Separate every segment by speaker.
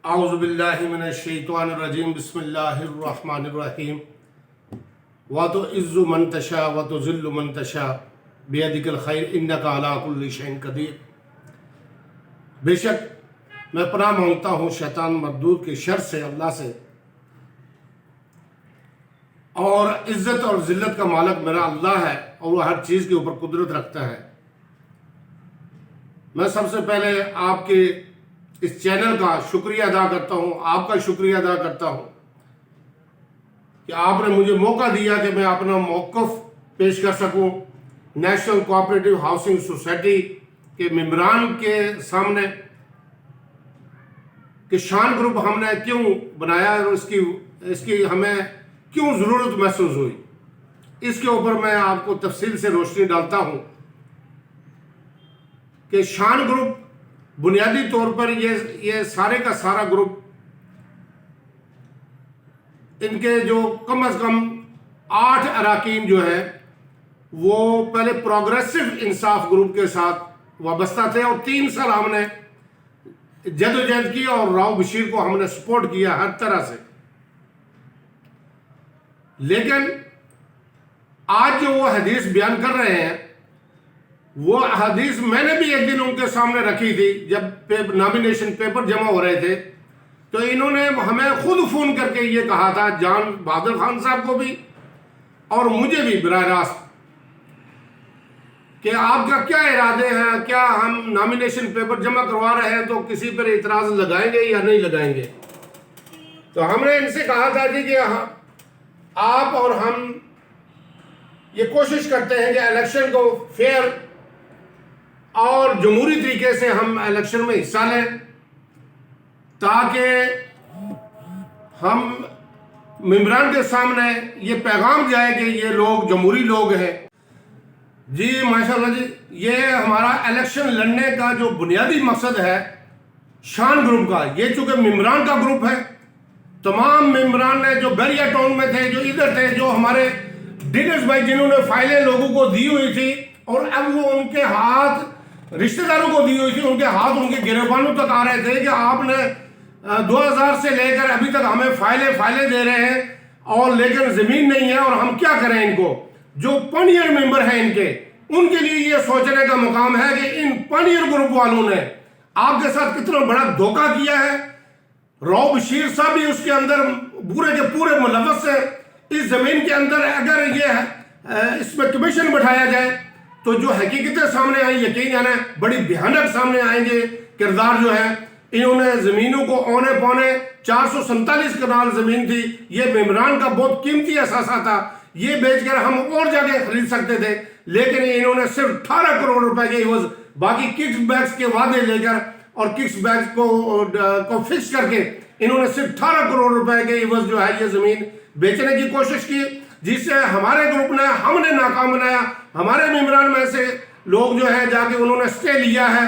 Speaker 1: اعوذ باللہ من الشیطان الرجیم بسم اللہ الرحمن الرحیم وَتُعِزُّ مَن تَشَاءُ وَتُذِلُّ مَن تَشَاءُ بِيَدِكَ الْخَيْرُ إِنَّكَ عَلَىٰ كُلِّ شَيْءٍ قَدِيرٌ۔ بے شک میں پناہ مانگتا ہوں شیطان مردود کے شر سے اللہ سے، اور عزت اور ذلت کا مالک میرا اللہ ہے اور وہ ہر چیز کے اوپر قدرت رکھتا ہے۔ میں سب سے پہلے آپ کے اس چینل کا شکریہ ادا کرتا ہوں، آپ کا شکریہ ادا کرتا ہوں کہ آپ نے مجھے موقع دیا کہ میں اپنا موقف پیش کر سکوں نیشنل کوآپریٹو ہاؤسنگ سوسائٹی کے ممبران کے سامنے کہ شان گروپ ہم نے کیوں بنایا اور اس کی ہمیں کیوں ضرورت محسوس ہوئی، اس کے اوپر میں آپ کو تفصیل سے روشنی ڈالتا ہوں کہ شان گروپ بنیادی طور پر یہ سارے کا سارا گروپ، ان کے جو کم از کم 8 اراکین جو ہیں وہ پہلے پروگریسو انصاف گروپ کے ساتھ وابستہ تھے، اور 3 سال ہم نے جدوجہد کی اور راؤ بشیر کو ہم نے سپورٹ کیا ہر طرح سے۔ لیکن آج جو وہ حدیث بیان کر رہے ہیں، وہ حدیث میں نے بھی ایک دن ان کے سامنے رکھی تھی جب نامینیشن پیپر جمع ہو رہے تھے، تو انہوں نے ہمیں خود فون کر کے یہ کہا تھا، جان بہادر خان صاحب کو بھی اور مجھے بھی براہ راست، کہ آپ کا کیا ارادے ہیں، کیا ہم نامینیشن پیپر جمع کروا رہے ہیں تو کسی پر اعتراض لگائیں گے یا نہیں لگائیں گے؟ تو ہم نے ان سے کہا تھا جی کہ آپ اور ہم یہ کوشش کرتے ہیں کہ الیکشن کو فیئر اور جمہوری طریقے سے ہم الیکشن میں حصہ لیں، تاکہ ہم ممبران کے سامنے یہ پیغام جائے کہ یہ لوگ جمہوری لوگ ہیں۔ جی ماشاءاللہ جی، یہ ہمارا الیکشن لڑنے کا جو بنیادی مقصد ہے شان گروپ کا، یہ چونکہ ممبران کا گروپ ہے، تمام ممبران نے جو بیریا ٹاؤن میں تھے، جو ادھر تھے، جو ہمارے ڈیلرز بھائی جنہوں نے فائلیں لوگوں کو دی ہوئی تھی اور اب وہ ان کے ہاتھ رشتہ داروں کو دی ہوئی تھی، ان کے ہاتھ ان کے گریبانوں تک آ رہے تھے کہ آپ نے 2000 سے لے کر ابھی تک ہمیں فائلیں دے رہے ہیں اور لیکن زمین نہیں ہے، اور ہم کیا کریں؟ ان کو جو پانیئر ممبر ہیں ان کے لیے یہ سوچنے کا مقام ہے کہ ان پانیئر گروپ والوں نے آپ کے ساتھ کتنا بڑا دھوکہ کیا ہے۔ راؤ بشیر صاحب بھی اس کے اندر پورے کے پورے ملوث ہیں۔ اس زمین کے اندر اگر یہ اس میں کمیشن بٹھایا جائے تو جو حقیقتیں سامنے آئیں یقین جانا بڑی بھیانک سامنے آئیں گے کردار جو ہے۔ انہوں نے زمینوں کو اونے پونے 447 کنال زمین تھی، یہ ممبران کا بہت قیمتی اثاثہ تھا، یہ بیچ کر ہم اور جگہ خرید سکتے تھے، لیکن انہوں نے صرف 18 کروڑ روپے کے عوض باقی ککس بیکس کے وعدے لے کر اور ککس بیکس کو فکس کر کے انہوں نے صرف 18 کروڑ روپے کے عوض جو ہے یہ زمین بیچنے کی کوشش کی، جس سے ہمارے گروپ نے ہم نے ناکام بنایا۔ ہمارے ممبران میں سے لوگ جو ہے جا کے انہوں نے سٹے لیا ہے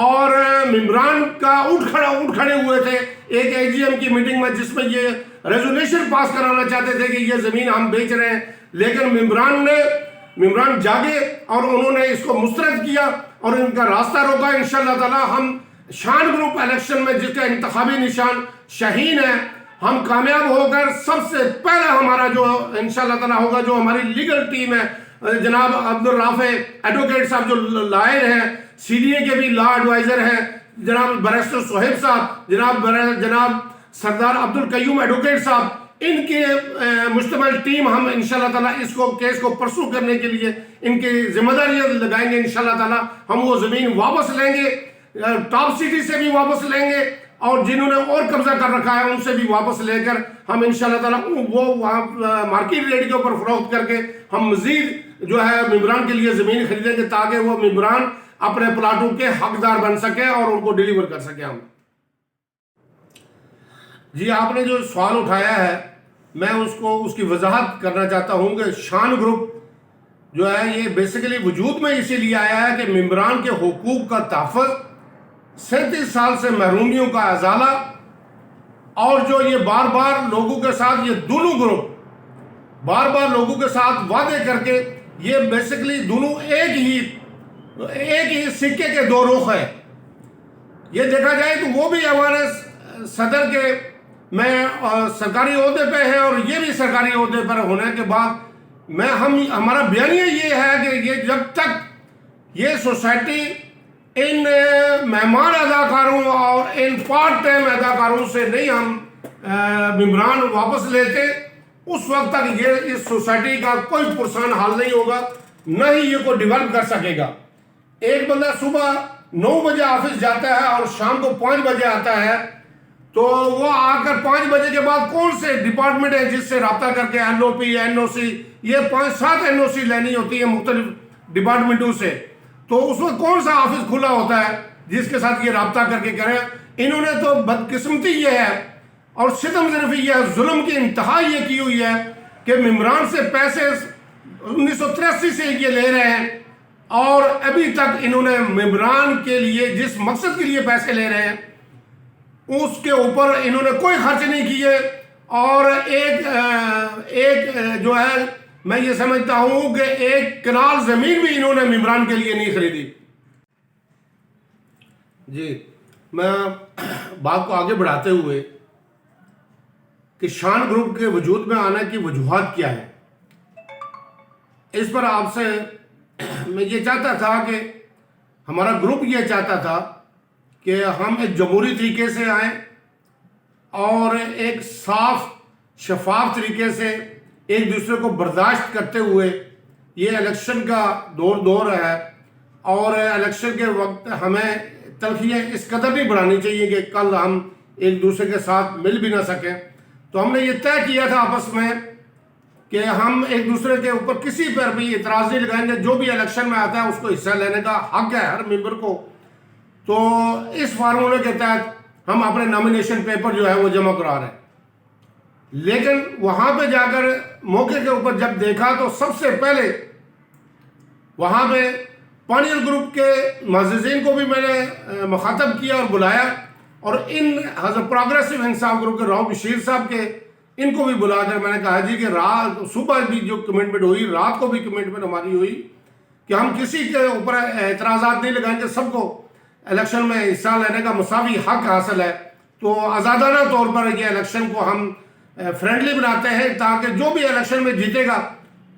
Speaker 1: اور ممبران کا اٹھ کھڑے ہوئے تھے ایک AGM کی میٹنگ میں، جس میں یہ ریزولوشن پاس کرانا چاہتے تھے کہ یہ زمین ہم بیچ رہے ہیں، لیکن ممبران جاگے اور انہوں نے اس کو مسترد کیا اور ان کا راستہ روکا۔ انشاءاللہ تعالی ہم شان گروپ الیکشن میں، جس کا انتخابی نشان شاہین ہے، ہم کامیاب ہو کر سب سے پہلا ہمارا جو انشاءاللہ تعالی ہوگا، جو ہماری لیگل ٹیم ہے، جناب عبدالرافع ایڈوکیٹ صاحب جو لائر ہیں، CDA کے بھی لا ایڈوائزر ہیں، جناب بیرسٹر سہیب صاحب، جناب سردار عبدالقیوم ایڈوکیٹ صاحب، ان کے مشتمل ٹیم ہم انشاءاللہ تعالی اس کو کیس کو پرسو کرنے کے لیے ان کی ذمہ داریاں لگائیں گے۔ انشاءاللہ تعالی ہم وہ زمین واپس لیں گے، ٹاپ سٹی سے بھی واپس لیں گے، اور جنہوں نے اور قبضہ کر رکھا ہے ان سے بھی واپس لے کر ہم انشاءاللہ تعالی وہ مارکیٹ ریٹ کے اوپر فروخت کر کے ہم مزید جو ہے ممبران کے لیے زمین خریدیں گے، تاکہ وہ ممبران اپنے پلاٹوں کے حقدار بن سکے اور ان کو ڈیلیور کر سکے ہم۔ جی آپ نے جو سوال اٹھایا ہے میں اس کی وضاحت کرنا چاہتا ہوں کہ شان گروپ جو ہے یہ بیسیکلی وجود میں اسی لیے آیا ہے کہ ممبران کے حقوق کا تحفظ، 37 سال سے محرومیوں کا ازالہ، اور جو یہ بار بار لوگوں کے ساتھ یہ دونوں گروپ بار بار لوگوں کے ساتھ وعدے کر کے یہ بیسیکلی دونوں ایک ہی سکے کے 2 رخ ہیں۔ یہ دیکھا جائے تو وہ بھی اویئرنیس صدر کے میں سرکاری عہدے پہ ہے اور یہ بھی سرکاری عہدے پر ہونے کے بعد ہمارا بیانیہ یہ ہے کہ یہ جب تک یہ سوسائٹی ان مہمان اداکاروں اور ان پارٹ ٹائم اداکاروں سے نہیں ہم ممبران واپس لیتے، اس وقت تک یہ اس سوسائٹی کا کوئی پرسان حال نہیں ہوگا، نہ ہی یہ کوئی ڈیولپ کر سکے گا۔ ایک بندہ صبح 9 بجے آفس جاتا ہے اور شام کو 5 بجے آتا ہے، تو وہ آ کر 5 بجے کے بعد کون سے ڈپارٹمنٹ ہے جس سے رابطہ کر کے LOP NOC یہ 5-7 NOC لینی ہوتی ہے مختلف ڈپارٹمنٹوں سے، تو اس وقت کون سا آفس کھلا ہوتا ہے جس کے ساتھ یہ رابطہ کر کے کرے؟ انہوں نے تو بدقسمتی یہ ہے اور ستم ظرفی یہ ظلم کی انتہا یہ کی ہوئی ہے کہ ممبران سے پیسے 1983 سے یہ لے رہے ہیں اور ابھی تک انہوں نے ممبران کے لیے جس مقصد کے لیے پیسے لے رہے ہیں اس کے اوپر انہوں نے کوئی خرچ نہیں کیے، اور ایک جو ہے میں یہ سمجھتا ہوں کہ ایک کنال زمین بھی انہوں نے ممبران کے لیے نہیں خریدی۔ جی میں بات کو آگے بڑھاتے ہوئے کہ شان گروپ کے وجود میں آنے کی وجوہات کیا ہے، اس پر آپ سے میں یہ چاہتا تھا کہ ہمارا گروپ یہ چاہتا تھا کہ ہم ایک جمہوری طریقے سے آئیں اور ایک صاف شفاف طریقے سے ایک دوسرے کو برداشت کرتے ہوئے، یہ الیکشن کا دور ہے اور الیکشن کے وقت ہمیں تلخیاں اس قدر نہیں بڑھانی چاہیے کہ کل ہم ایک دوسرے کے ساتھ مل بھی نہ سکیں۔ تو ہم نے یہ طے کیا تھا آپس میں کہ ہم ایک دوسرے کے اوپر کسی پر بھی اعتراض نہیں لگائیں گے، جو بھی الیکشن میں آتا ہے اس کو حصہ لینے کا حق ہے ہر ممبر کو۔ تو اس فارمولے کے تحت ہم اپنے نامینیشن پیپر جو ہے وہ جمع کرا رہے ہیں، لیکن وہاں پہ جا کر موقع کے اوپر جب دیکھا تو سب سے پہلے وہاں پہ پانیل گروپ کے معززین کو بھی میں نے مخاطب کیا اور بلایا، اور ان حضرت پروگریسو انصاف گروپ کے راؤ بشیر صاحب کے ان کو بھی بلا کر میں نے کہا جی کہ رات صبح بھی جو کمٹمنٹ ہوئی، رات کو بھی کمٹمنٹ ہماری ہوئی کہ ہم کسی کے اوپر اعتراضات نہیں لگائیں گے، سب کو الیکشن میں حصہ لینے کا مساوی حق حاصل ہے۔ تو آزادانہ طور پر یہ الیکشن کو ہم فرینڈلی بناتے ہیں تاکہ جو بھی الیکشن میں جیتے گا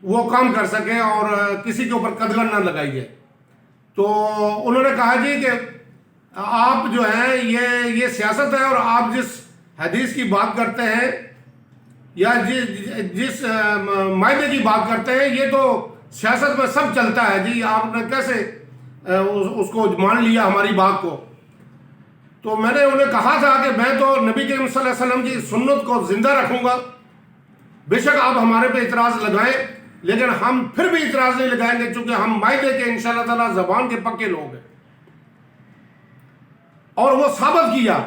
Speaker 1: وہ کام کر سکے اور کسی کے اوپر قدغن نہ لگائی جائے۔ تو انہوں نے کہا جی کہ آپ جو ہیں یہ سیاست ہے اور آپ جس حدیث کی بات کرتے ہیں یا جس معاہدے کی بات کرتے ہیں یہ تو سیاست میں سب چلتا ہے، جی آپ نے کیسے اس کو مان لیا ہماری بات کو؟ تو میں نے انہیں کہا تھا کہ میں تو نبی کریم صلی اللہ علیہ وسلم کی سنت کو زندہ رکھوں گا، بے شک آپ ہمارے پہ اعتراض لگائیں لیکن ہم پھر بھی اعتراض نہیں لگائیں گے چونکہ ہم معاہدے کے انشاءاللہ تعالی زبان کے پکے لوگ ہیں۔ اور وہ ثابت کیا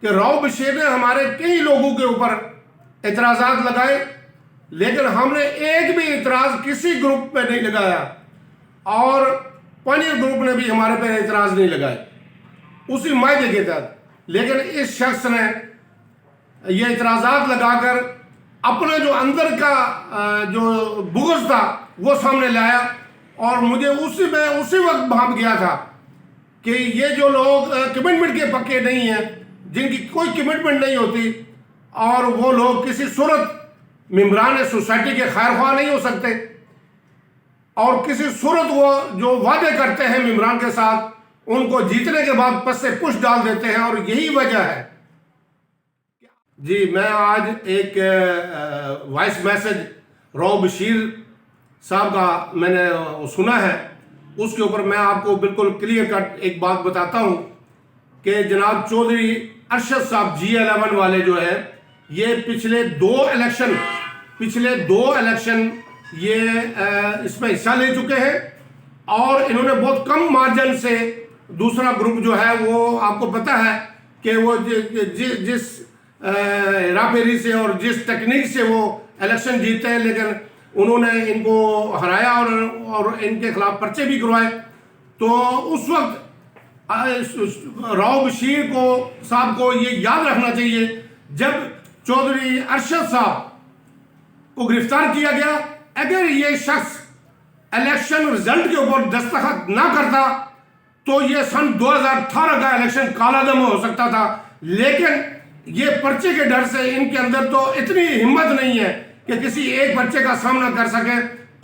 Speaker 1: کہ راؤ بشیر نے ہمارے کئی لوگوں کے اوپر اعتراضات لگائے لیکن ہم نے ایک بھی اعتراض کسی گروپ پہ نہیں لگایا، اور پانیل گروپ نے بھی ہمارے پہ اعتراض نہیں لگائے اسی معاہدے کے تحت، لیکن اس شخص نے یہ اعتراضات لگا کر اپنے جو اندر کا جو بغض تھا وہ سامنے لایا، اور مجھے اسی وقت بھانپ گیا تھا کہ یہ جو لوگ کمٹمنٹ کے پکے نہیں ہیں، جن کی کوئی کمٹمنٹ نہیں ہوتی، اور وہ لوگ کسی صورت ممبران سوسائٹی کے خیر خواہ نہیں ہو سکتے، اور کسی صورت وہ جو وعدے کرتے ہیں ممبران کے ساتھ ان کو جیتنے کے بعد پس سے پش ڈال دیتے ہیں، اور یہی وجہ ہے۔ جی میں آج ایک وائس میسج راؤ بشیر صاحب کا میں نے سنا ہے، اس کے اوپر میں آپ کو بالکل کلیئر کٹ ایک بات بتاتا ہوں کہ جناب چودھری ارشد صاحب G11 والے جو ہے یہ پچھلے دو الیکشن یہ اس میں حصہ لے چکے ہیں، اور انہوں نے بہت کم مارجن سے دوسرا گروپ جو ہے وہ آپ کو پتہ ہے کہ وہ جس راپیری سے اور جس ٹیکنیک سے وہ الیکشن جیتے ہیں، لیکن انہوں نے ان کو ہرایا اور ان کے خلاف پرچے بھی کروائے۔ تو اس وقت راؤ بشیر صاحب کو یہ یاد رکھنا چاہیے جب چودھری ارشد صاحب کو گرفتار کیا گیا، اگر یہ شخص الیکشن رزلٹ کے اوپر دستخط نہ کرتا تو یہ سن 2018 کا الیکشن کالا دم ہو سکتا تھا، لیکن یہ پرچے کے ڈر سے ان کے اندر تو اتنی ہمت نہیں ہے کہ کسی ایک پرچے کا سامنا کر سکیں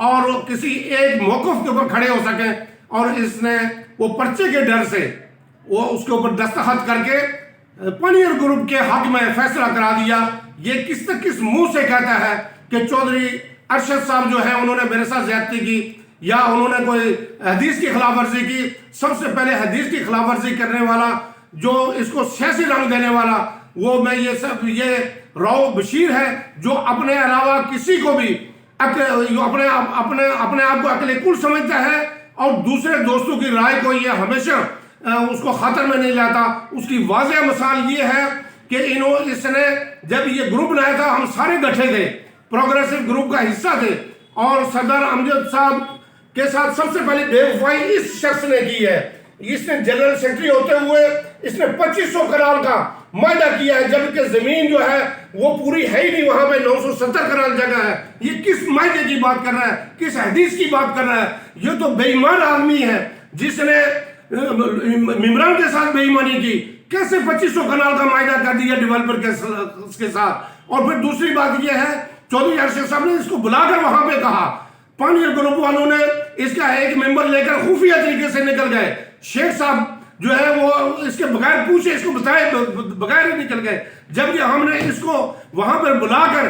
Speaker 1: اور کسی ایک موقف کے اوپر کھڑے ہو سکیں، اور اس نے وہ پرچے کے ڈر سے وہ اس کے اوپر دستخط کر کے پانیر گروپ کے حق میں فیصلہ کرا دیا۔ یہ کس منہ سے کہتا ہے کہ چودھری ارشد صاحب جو ہے انہوں نے میرے ساتھ زیادتی کی یا انہوں نے کوئی حدیث کی خلاف ورزی کی؟ سب سے پہلے حدیث کی خلاف ورزی کرنے والا، جو اس کو سیاسی رنگ دینے والا، وہ میں یہ راؤ بشیر ہے، جو اپنے علاوہ کسی کو بھی اپنے آپ کو عقل کل سمجھتا ہے اور دوسرے دوستوں کی رائے کو یہ ہمیشہ اس کو خاطر میں نہیں لاتا۔ اس کی واضح مثال یہ ہے کہ اس نے جب یہ گروپ بنایا تھا، ہم سارے گٹھے تھے، پروگریسو گروپ کا حصہ تھے، اور سردار امجد صاحب کے ساتھ سب سے پہلے بے وفائی اس شخص نے کی ہے۔ اس نے جنرل سیکرٹری ہوتے ہوئے اس نے 2500 کنال کا معاہدہ کیا ہے، جبکہ زمین جو ہے وہ پوری ہے ہی نہیں، وہاں پہ 970 کنال جگہ ہے۔ یہ کس معاہدے کی بات کر رہا ہے؟ کس حدیث کی بات کر رہا ہے؟ یہ تو بے ایمان آدمی ہے جس نے ممبران کے ساتھ بے ایمانی کی۔ کیسے 2500 کنال کا معاہدہ کر دیا ڈیولپر کے ساتھ؟ اور پھر دوسری بات یہ ہے، چودھری ارشد صاحب نے اس کو بلا کر وہاں پہ کہا، پانیر گروپ والوں نے اس کا ایک ممبر لے کر خفیہ طریقے سے نکل گئے۔ شیخ صاحب جو ہے وہ اس کے بغیر پوچھے، اس کو بتائے بغیر ہی نکل گئے، جبکہ ہم نے اس کو وہاں پر بلا کر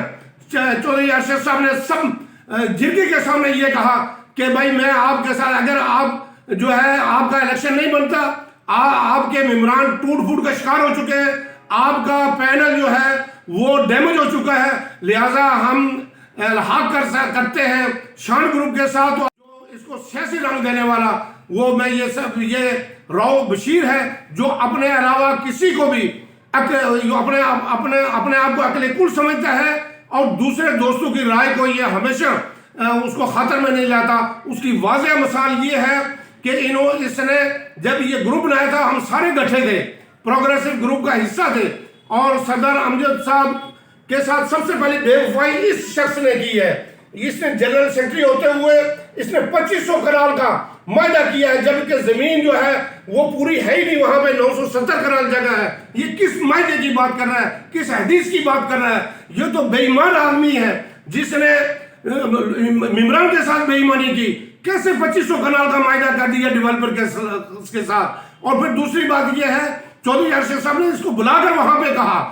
Speaker 1: چودھری ارشد صاحب نے سب جرگے کے سامنے یہ کہا کہ بھائی میں آپ کے ساتھ، اگر آپ جو ہے آپ کا الیکشن نہیں بنتا، آپ کے ممبران ٹوٹ پھوٹ کا شکار ہو چکے ہیں، آپ کا پینل جو ہے وہ ڈیمیج ہو چکا ہے، لہٰذا ہم الحاق کرتے ہیں شان گروپ کے ساتھ۔ جو اس کو سیاسی رنگ دینے والا، وہ میں یہ راؤ بشیر ہے، جو اپنے علاوہ کسی کو بھی اپنے آپ کو عقل کل سمجھتا ہے اور دوسرے دوستوں کی رائے کو یہ ہمیشہ اس کو خاطر میں نہیں لاتا۔ اس کی واضح مثال یہ ہے کہ اس نے جب یہ گروپ بنایا تھا، ہم سارے گٹھے تھے، پروگریسو گروپ کا حصہ تھے، اور سردار امجد صاحب کے ساتھ سب سے پہلے بے وفائی اس شخص نے کی ہے۔ اس نے جنرل سیکرٹری ہوتے ہوئے اس نے 2500 کنال کا معاہدہ کیا ہے، جبکہ زمین جو ہے وہ پوری ہے ہی نہیں، وہاں پہ 970 کنال جگہ ہے۔ یہ کس معاہدے کی بات کر رہا ہے؟ کس حدیث کی بات کر رہا ہے؟ یہ تو بے ایمان آدمی ہے جس نے ممبران کے ساتھ بے ایمانی کی۔ کیسے 2500 کنال کا معاہدہ کر دیا ڈیولپر کے ساتھ؟ اور پھر دوسری بات یہ ہے، چودھری ارشد صاحب نے اس کو بلا کر وہاں پہ کہا،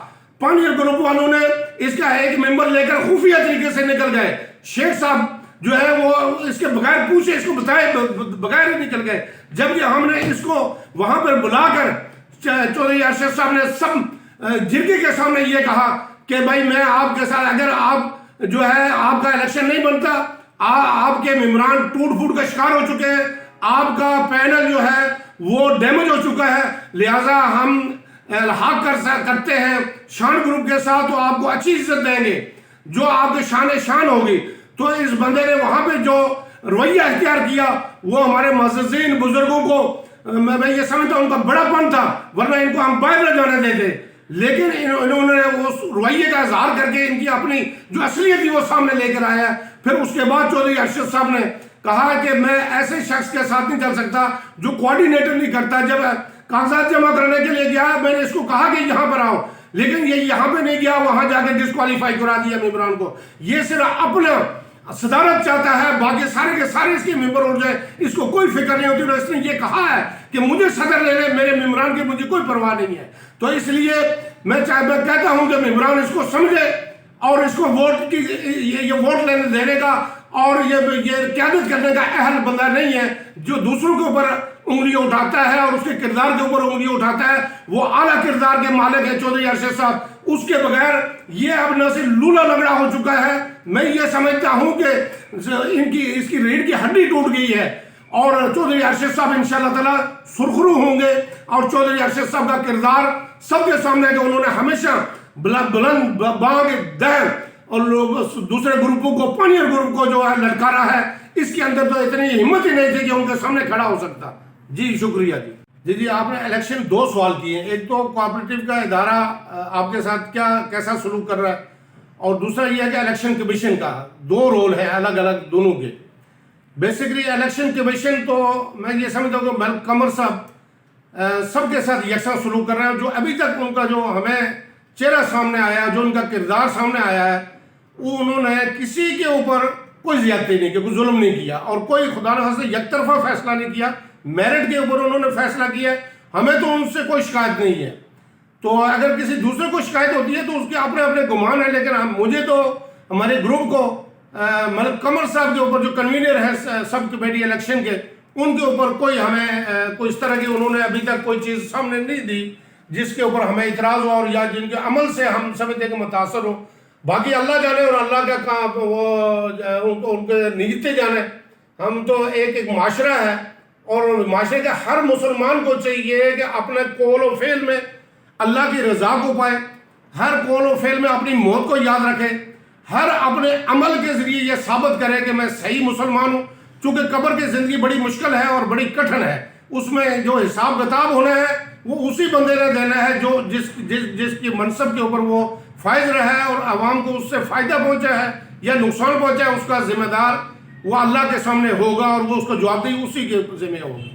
Speaker 1: پانیر گروپ والوں نے اس کا ایک ممبر لے کر خفیہ طریقے سے نکل گئے۔ شیخ صاحب جو ہے وہ اس کے بغیر پوچھے، اس کو بتائے بغیر ہی نکل گئے، جبکہ ہم نے اس کو وہاں پر بلا کر چودھری ارشد صاحب نے سب جرگے کے سامنے یہ کہا کہ بھائی میں آپ کے ساتھ، اگر آپ جو ہے آپ کا الیکشن نہیں بنتا، آپ کے ممبران ٹوٹ پھوٹ کا شکار ہو چکے ہیں، آپ کا پینل جو ہے وہ ڈیمیج ہو چکا ہے، لہٰذا ہم الحاق کرتے ہیں شان گروپ کے ساتھ، تو آپ کو اچھی عزت دیں گے جو آپ کے شان ہوگی۔ تو اس بندے نے وہاں پہ جو رویہ اختیار کیا، وہ ہمارے معززین بزرگوں کو میں یہ سمجھتا ہوں ان کا بڑا پن تھا، ورنہ ان کو ہم باہر نہ جانے دیتے، لیکن انہوں نے اس رویے کا اظہار کر کے ان کی اپنی جو اصلیت تھی وہ سامنے لے کر آیا۔ پھر اس کے بعد چودھری ارشد صاحب نے کہا کہ میں ایسے شخص کے ساتھ نہیں چل سکتا جو کوارڈینیٹر نہیں کرتا۔ جب کاغذات جمع کرنے کے لیے گیا، میں نے اس کو کہا کہ یہاں پر آؤ، لیکن یہ یہاں پہ نہیں گیا، وہاں جا کے ڈسکوالیفائی کرا دیا ممبران کو۔ یہ صرف اپنا صدارت چاہتا ہے، باقی سارے کے سارے اس کے ممبر اٹھ جائے، اس کو کوئی فکر نہیں ہوتی۔ اور اس نے یہ کہا ہے کہ مجھے صدر لے لے، میرے ممبران کی مجھے کوئی پرواہ نہیں ہے۔ تو اس لیے میں کہتا ہوں کہ ممبران اس کو سمجھے اور اس کو یہ ووٹ دینے کا اور یہ قیادت کرنے کا اہل بندہ نہیں ہے، جو دوسروں کے اوپر انگلیاں اٹھاتا ہے اور اس کے کردار کے اوپر انگلیاں اٹھاتا ہے۔ وہ اعلیٰ کردار کے مالک ہے چودھری ارشد صاحب، اس کے بغیر یہ اب نہ صرف لولا لنگڑا ہو چکا ہے، میں یہ سمجھتا ہوں کہ اس کی ریڑھ کی ہڈی ٹوٹ گئی ہے، اور چودھری ارشد صاحب انشاءاللہ تعالیٰ سرخرو ہوں گے۔ اور چودھری ارشد صاحب کا کردار سب کے سامنے ہے کہ انہوں نے ہمیشہ بلند بانگ دہر اور دوسرے گروپوں کو، پانیر گروپ کو جو ہے للکارا ہے، اس کے اندر تو اتنی ہمت ہی نہیں تھی کہ ان کے سامنے کھڑا ہو سکتا۔ جی شکریہ جی آپ نے الیکشن 2 سوال کیے ہیں، ایک تو کوآپریٹو کا ادارہ آپ کے ساتھ کیسا سلوک کر رہا ہے، اور دوسرا یہ ہے کہ الیکشن کمیشن کا 2 رول ہیں الگ الگ دونوں کے۔ بیسیکلی الیکشن کمیشن تو میں یہ سمجھتا ہوں کہ ملک قمر صاحب سب کے ساتھ یکساں سلوک کر رہے ہیں، جو ابھی تک ان کا جو ہمیں چہرہ سامنے آیا ہے، جو ان کا کردار سامنے آیا ہے، وہ انہوں نے کسی کے اوپر کوئی زیادتی نہیں کی، کوئی ظلم نہیں کیا، اور کوئی خدا نخواستہ یک طرفہ فیصلہ نہیں کیا، میرٹ کے اوپر انہوں نے فیصلہ کیا ہے۔ ہمیں تو ان سے کوئی شکایت نہیں ہے، تو اگر کسی دوسرے کو شکایت ہوتی ہے تو اس کے اپنے اپنے گمان ہیں، لیکن مجھے تو ہمارے گروپ کو مطلب قمر صاحب کے اوپر جو کنوینر ہیں سب کمیٹی الیکشن کے، ان کے اوپر کوئی ہمیں کوئی اس طرح کی انہوں نے ابھی تک کوئی چیز سامنے نہیں دی جس کے اوپر ہمیں اعتراض ہو، اور یا جن کے عمل سے ہم سمجھتے کہ متاثر ہو۔ باقی اللہ جانے اور اللہ کا کام وہ ان کے نیچتے جانے۔ ہم تو ایک معاشرہ ہے، اور معاشرے کے ہر مسلمان کو چاہیے کہ اپنے قول و فعل میں اللہ کی رضا کو پائے، ہر قول و فعل میں اپنی موت کو یاد رکھے، ہر اپنے عمل کے ذریعے یہ ثابت کرے کہ میں صحیح مسلمان ہوں، چونکہ قبر کی زندگی بڑی مشکل ہے اور بڑی کٹھن ہے، اس میں جو حساب کتاب ہونا ہے وہ اسی بندے نے دینا ہے جو جس کی منصب کے اوپر وہ فائز رہا ہے اور عوام کو اس سے فائدہ پہنچا ہے یا نقصان پہنچا ہے، اس کا ذمہ دار وہ اللہ کے سامنے ہوگا، اور وہ اس کو جواب دہی اسی کے ذمہ ہوگی۔